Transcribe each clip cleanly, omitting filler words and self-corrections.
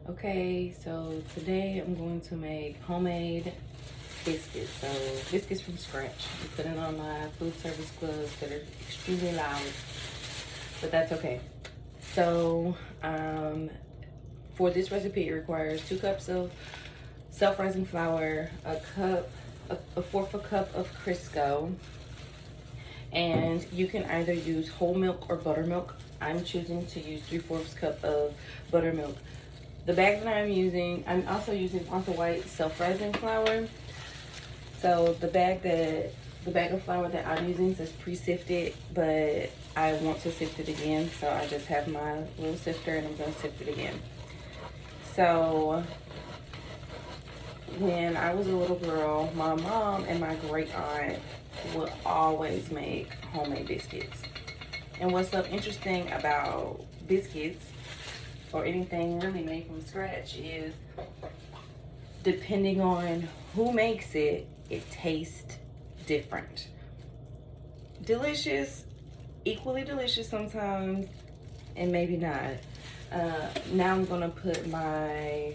Okay, so today I'm going to make homemade biscuits. So biscuits from scratch. I'm putting on my food service gloves that are extremely loud, but that's okay. So for this recipe, it requires 2 cups of self-rising flour, a fourth a cup of Crisco, and you can either use whole milk or buttermilk. I'm choosing to use 3/4 cup of buttermilk. The bag that I'm also using Martha White self-rising flour. So the bag of flour that I'm using says pre-sifted, but I want to sift it again. So I just have my little sifter and I'm gonna sift it again. So when I was a little girl, my mom and my great aunt would always make homemade biscuits. And what's so interesting about biscuits or anything really made from scratch is depending on who makes it, it tastes different. Delicious, equally delicious sometimes, and maybe not. Now I'm gonna put my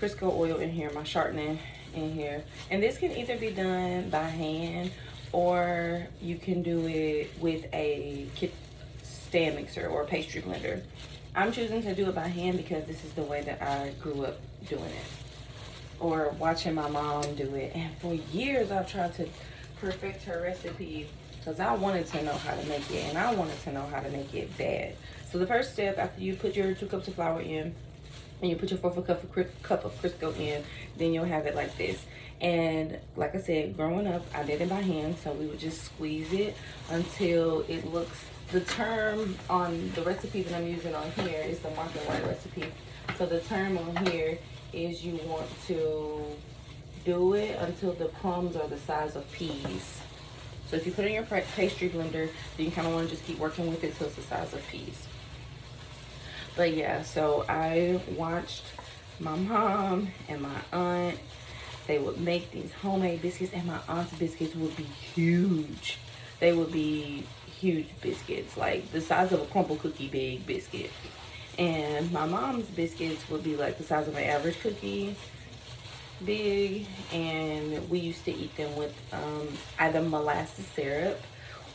Crisco oil in here, my shortening in here. And this can either be done by hand or you can do it with a stand mixer or a pastry blender. I'm choosing to do it by hand because this is the way that I grew up doing it, or watching my mom do it. And for years I've tried to perfect her recipe because I wanted to know how to make it, and I wanted to know how to make it bad. So the first step, after you put your 2 cups of flour in and you put your 4/4 cup of Crisco in, then you'll have it like this. And like I said, growing up, I did it by hand, so we would just squeeze it until it looks, the term on the recipe that I'm using on here is the Martha White recipe. So the term on here is you want to do it until the crumbs are the size of peas. So if you put it in your pastry blender, then you kind of want to just keep working with it till it's the size of peas. But yeah, so I watched my mom and my aunt. They would make these homemade biscuits, and my aunt's biscuits would be huge. They would be huge biscuits, like the size of a crumble cookie big biscuit. And my mom's biscuits would be like the size of an average cookie big. And we used to eat them with either molasses syrup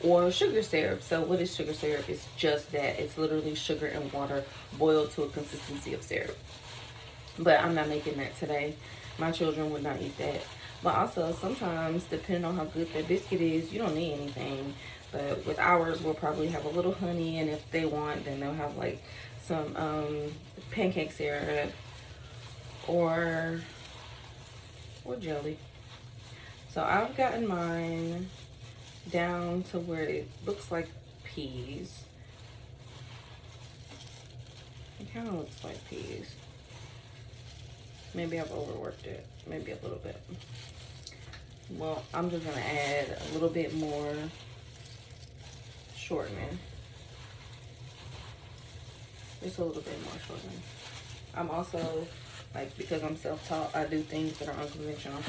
or sugar syrup. So what is sugar syrup? It's just that. It's literally sugar and water boiled to a consistency of syrup. But I'm not making that today. My children would not eat that. But also sometimes, depending on how good that biscuit is, you don't need anything. But with ours, we'll probably have a little honey, and if they want, then they'll have like some pancake syrup or jelly. So I've gotten mine down to where it looks like peas. It kind of looks like peas. Maybe I've overworked it, maybe a little bit. Well, I'm just gonna add a little bit more shortening. Just a little bit more shortening. I'm also, like, because I'm self-taught, I do things that are unconventional.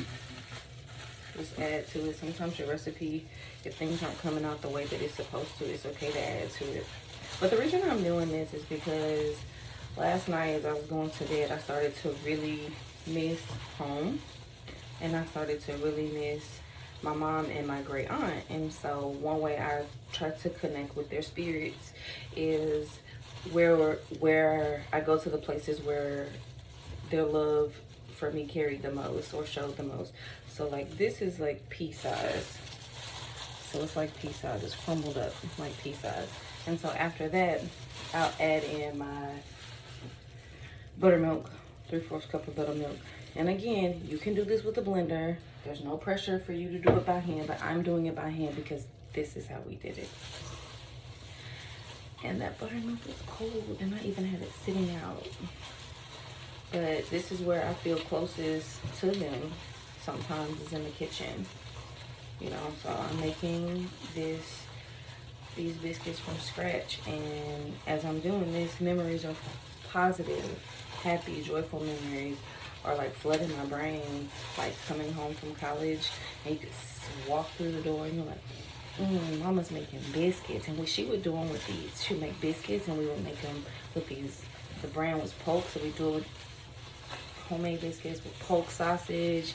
Just add to it. Sometimes your recipe, if things aren't coming out the way that it's supposed to, it's okay to add to it. But the reason I'm doing this is because last night as I was going to bed, I started to really miss home. And I started to really miss my mom and my great aunt. And so one way I try to connect with their spirits is where I go to the places where their love for me carried the most or showed the most. So like this is like pea size. So it's like pea size. It's crumbled up like pea size. And so after that, I'll add in my buttermilk, 3/4 cup of buttermilk. And again, you can do this with a blender. There's no pressure for you to do it by hand, but I'm doing it by hand because this is how we did it. And that buttermilk is cold, and I even had it sitting out. But this is where I feel closest to them sometimes, is in the kitchen. You know, so I'm making these biscuits from scratch, and as I'm doing this, memories of positive, happy, joyful memories are like flooding my brain, like coming home from college and you could walk through the door and you're like, Mama's making biscuits, and what she would do them with these, she would make biscuits, and we would make them with these. The brand was Polk, so we do it with homemade biscuits with Polk sausage,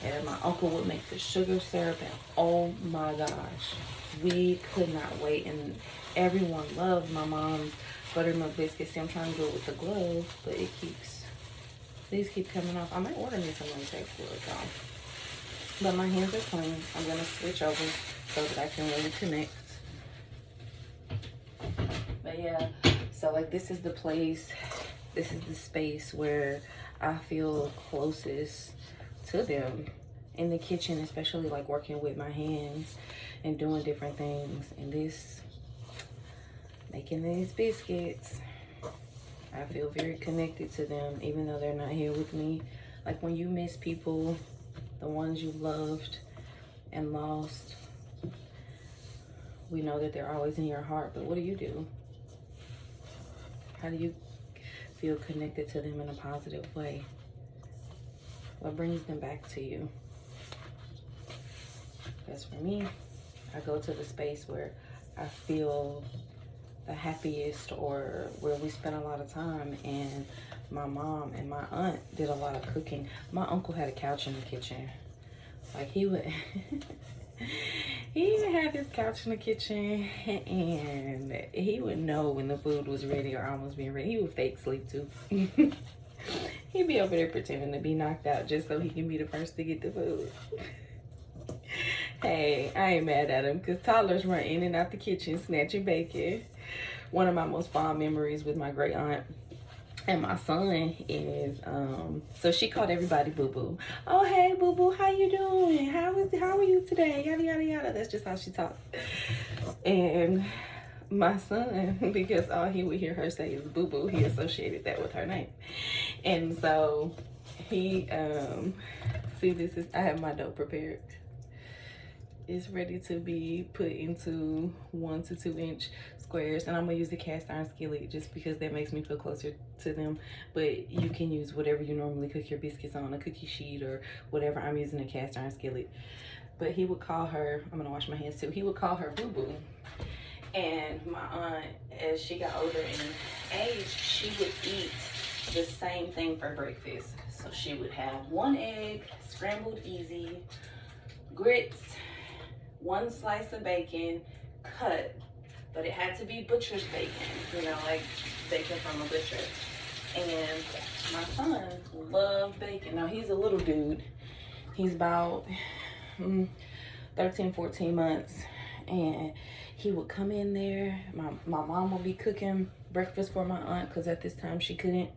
and my uncle would make the sugar syrup, and oh my gosh, we could not wait, and everyone loved my mom's buttermilk biscuits. See, I'm trying to do it with the glove, but these keep coming off. I might order me some latex gloves though. But my hands are clean. I'm gonna switch over so that I can really connect. But yeah, so like this is the place, this is the space where I feel closest to them in the kitchen, especially like working with my hands and doing different things. And this, making these biscuits, I feel very connected to them, even though they're not here with me. Like when you miss people, the ones you loved and lost, we know that they're always in your heart, but what do? How do you feel connected to them in a positive way? What brings them back to you? Because for me, I go to the space where I feel the happiest, or where we spent a lot of time, and my mom and my aunt did a lot of cooking. My uncle had a couch in the kitchen. Like he would he would have his couch in the kitchen, and he would know when the food was ready or almost being ready. He would fake sleep too. He'd be over there pretending to be knocked out just so he can be the first to get the food. Hey, I ain't mad at him, because toddlers run in and out the kitchen snatching bacon. One of my most fond memories with my great aunt and my son is, so she called everybody Boo Boo. Oh, hey, Boo Boo, how you doing? How are you today? Yada, yada, yada. That's just how she talks. And my son, because all he would hear her say is Boo Boo, he associated that with her name. And so he, see, I have my dough prepared. It's ready to be put into 1 to 2 inch squares, and I'm gonna use the cast iron skillet just because that makes me feel closer to them. But you can use whatever you normally cook your biscuits on, a cookie sheet or whatever. I'm using a cast iron skillet. But he would call her, I'm gonna wash my hands too, he would call her Boo Boo. And my aunt, as she got older in age, she would eat the same thing for breakfast. So she would have 1 egg, scrambled easy, grits, 1 slice of bacon, cut, but it had to be butcher's bacon, you know, like bacon from a butcher. And my son loved bacon. Now he's a little dude. He's about 13, 14 months. And he would come in there. My mom would be cooking breakfast for my aunt, because at this time she couldn't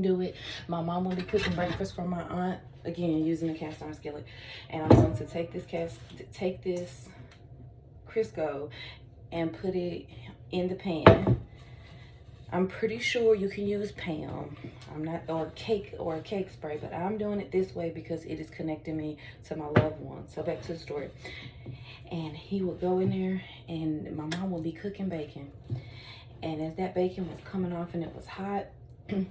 do it. My mom would be cooking breakfast for my aunt, again using a cast iron skillet. And I'm going to take this Crisco and put it in the pan. I'm pretty sure you can use Pam. I'm not, or a cake spray, but I'm doing it this way because it is connecting me to my loved one. So back to the story. And he would go in there, and my mom would be cooking bacon. And as that bacon was coming off and it was hot,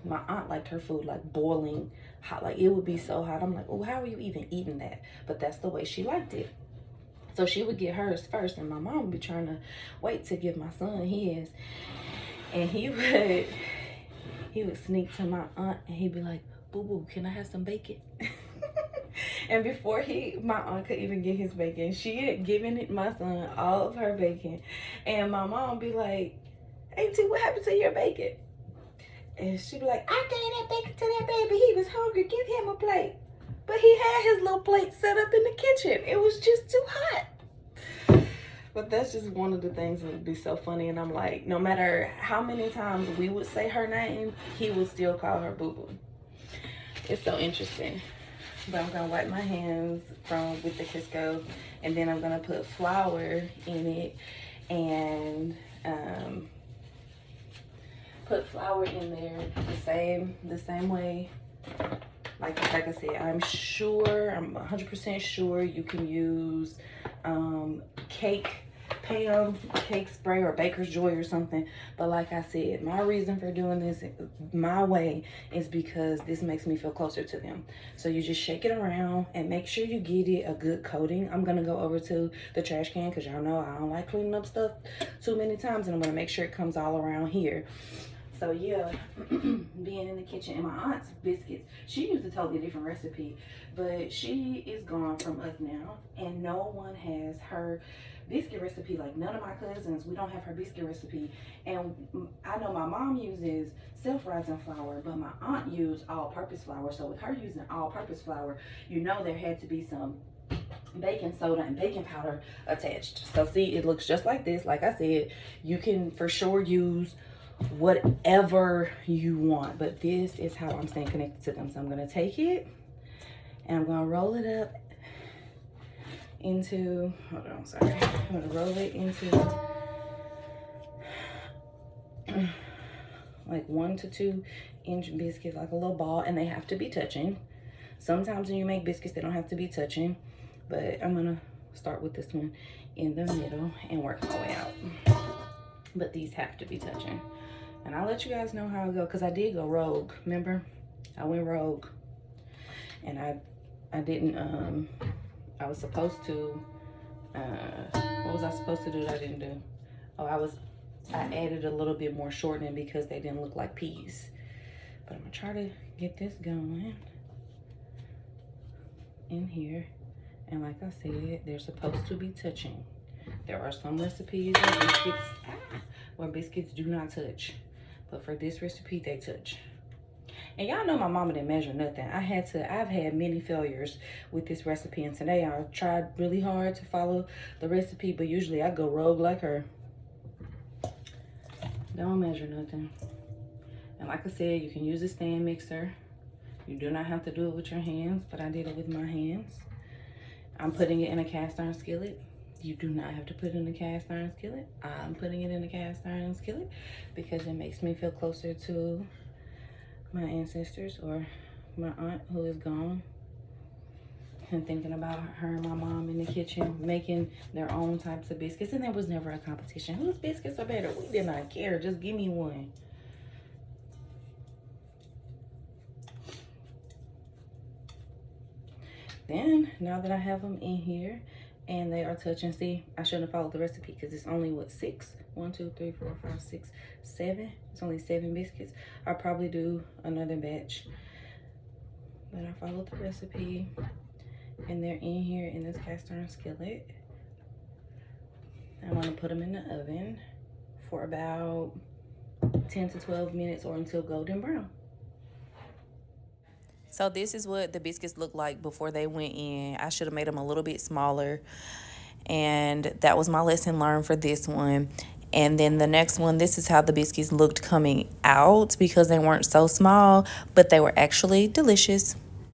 my aunt liked her food like boiling hot. Like it would be so hot. I'm like, oh, how are you even eating that? But that's the way she liked it. So she would get hers first, and my mom would be trying to wait to give my son his. And he would sneak to my aunt, and he'd be like, Boo Boo, can I have some bacon? And before my aunt could even get his bacon, she had given my son all of her bacon. And my mom would be like, Auntie, what happened to your bacon? And she'd be like, I gave that bacon to that baby. He was hungry. Give him a plate. But he had his little plate set up in the kitchen. It was just too hot. But that's just one of the things that would be so funny. And I'm like, no matter how many times we would say her name, he would still call her Boo Boo. It's so interesting. But I'm gonna wipe my hands with the Crisco, and then I'm gonna put flour in it, and put flour in there the same way. Like I said, I'm 100% sure you can use cake Pam cake spray or baker's joy or something. But like I said, my reason for doing this my way is because this makes me feel closer to them. So you just shake it around and make sure you get it a good coating. I'm gonna go over to the trash can because y'all know I don't like cleaning up stuff too many times, and I'm gonna make sure it comes all around here. So yeah, being in the kitchen, and my aunt's biscuits, she used a totally different recipe, but she is gone from us now, and no one has her biscuit recipe. Like none of my cousins, we don't have her biscuit recipe. And I know my mom uses self-rising flour, but my aunt used all-purpose flour. So with her using all-purpose flour, you know there had to be some baking soda and baking powder attached. So see, it looks just like this. Like I said, you can for sure use whatever you want, but this is how I'm staying connected to them. So I'm gonna take it and I'm gonna roll it up into, hold on, sorry, I'm gonna roll it into like 1 to 2 inch biscuits, like a little ball, and they have to be touching. Sometimes when you make biscuits they don't have to be touching, but I'm gonna start with this one in the middle and work my way out. But these have to be touching. And I'll let you guys know how I go, because I did go rogue. Remember? I went rogue. And I didn't, I was supposed to, what was I supposed to do that I didn't do? Oh, I added a little bit more shortening because they didn't look like peas. But I'm gonna try to get this going in here. And like I said, they're supposed to be touching. There are some recipes where biscuits do not touch. But for this recipe, they touch. And y'all know my mama didn't measure nothing. I've had many failures with this recipe. And today I tried really hard to follow the recipe. But usually I go rogue like her. Don't measure nothing. And like I said, you can use a stand mixer. You do not have to do it with your hands. But I did it with my hands. I'm putting it in a cast iron skillet. You do not have to put it in a cast iron skillet. I'm putting it in a cast iron skillet because it makes me feel closer to my ancestors or my aunt who is gone. And thinking about her and my mom in the kitchen making their own types of biscuits. And there was never a competition. Whose biscuits are better? We did not care. Just give me one. Then, now that I have them in here, and they are touching. See, I shouldn't have followed the recipe because it's only what, 6? 1, 2, 3, 4, 5, 6, 7. It's only 7 biscuits. I'll probably do another batch. But I followed the recipe and they're in here in this cast iron skillet. I want to put them in the oven for about 10 to 12 minutes or until golden brown. So this is what the biscuits look like before they went in. I should have made them a little bit smaller. And that was my lesson learned for this one. And then the next one, this is how the biscuits looked coming out because they weren't so small, but they were actually delicious.